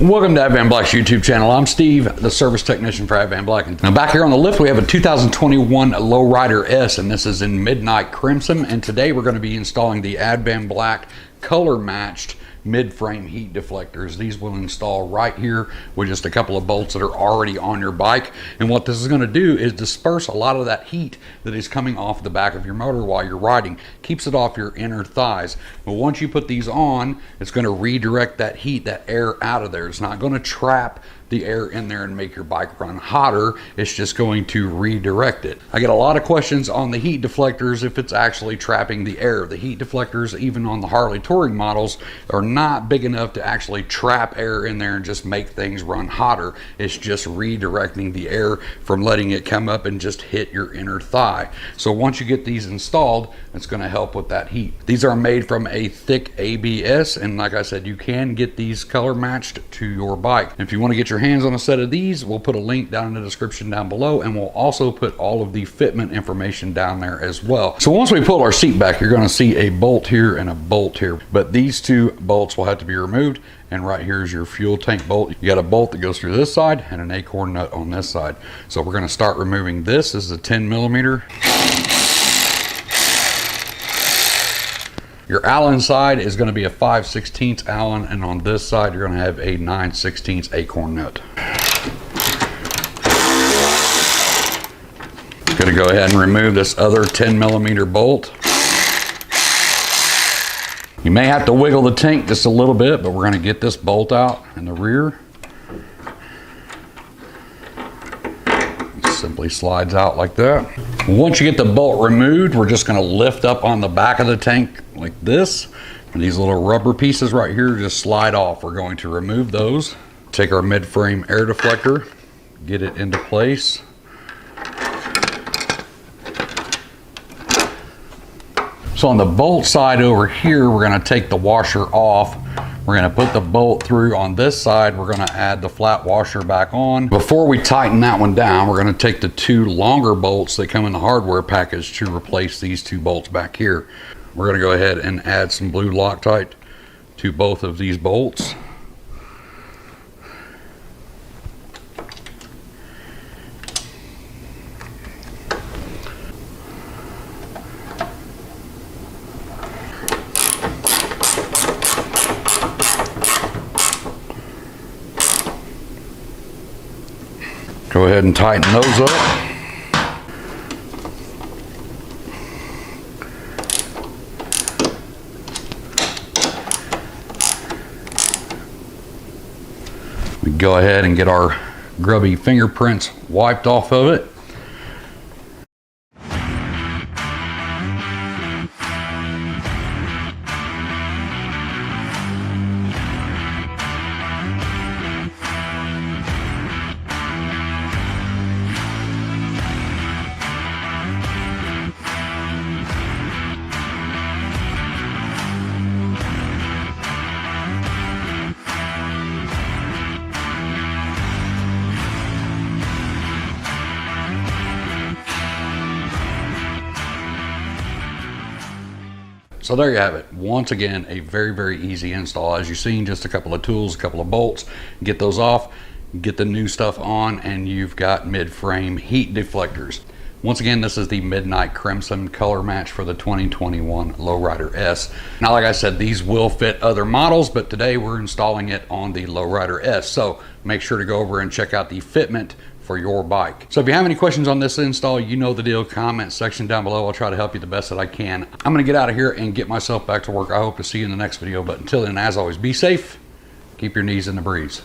Welcome to Advanblack's YouTube channel. I'm Steve, the service technician for Advanblack. Now back here on the lift, we have a 2021 Lowrider S, and this is in Midnight Crimson. And today we're going to be installing the Advanblack color matched mid-frame heat deflectors. These will install right here with just a couple of bolts that are already on your bike. And what this is going to do is disperse a lot of that heat that is coming off the back of your motor while you're riding. Keeps it off your inner thighs. But once you put these on, it's going to redirect that heat, that air out of there. It's not going to trap the air in there and make your bike run hotter. It's just going to redirect it. I get a lot of questions on the heat deflectors if it's actually trapping the air. The heat deflectors, even on the Harley touring models, are not big enough to actually trap air in there and just make things run hotter. It's just redirecting the air from letting it come up and just hit your inner thigh. So once you get these installed, it's going to help with that heat. These are made from a thick ABS, and like I said, you can get these color matched to your bike. If you want to get your hands on a set of these, we'll put a link down in the description down below, and we'll also put all of the fitment information down there as well. So once we pull our seat back, you're going to see a bolt here and a bolt here, but these two bolts will have to be removed. And right here is your fuel tank bolt. You got a bolt that goes through this side and an acorn nut on this side. So we're going to start removing this. This is a 10 millimeter. Your Allen side is going to be a 5/16 Allen, and on this side you're going to have a 9/16 acorn nut. Going to go ahead and remove this other 10 millimeter bolt. You may have to wiggle the tank just a little bit, but we're going to get this bolt out in the rear. It simply slides out like that. Once you get the bolt removed, we're just going to lift up on the back of the tank like this. And these little rubber pieces right here just slide off. We're going to remove those. Take our mid-frame air deflector, get it into place. So on the bolt side over here, we're going to take the washer off. We're going to put the bolt through on this side. We're going to add the flat washer back on. Before we tighten that one down, we're going to take the two longer bolts that come in the hardware package to replace these two bolts back here. We're going to go ahead and add some blue Loctite to both of these bolts. Go ahead and tighten those up. We go ahead and get our grubby fingerprints wiped off of it. So there you have it. Once again, a very easy install. As you've seen, just a couple of tools, a couple of bolts, get those off, get the new stuff on, and you've got mid-frame heat deflectors. Once again, this is the Midnight Crimson color match for the 2021 Lowrider S. Now, like I said, these will fit other models, but today we're installing it on the Lowrider S. So make sure to go over and check out the fitment for your bike. So if you have any questions on this install, you know the deal. Comment section down below. I'll try to help you the best that I can. I'm gonna get out of here and get myself back to work. I hope to see you in the next video, but until then, as always, be safe, keep your knees in the breeze.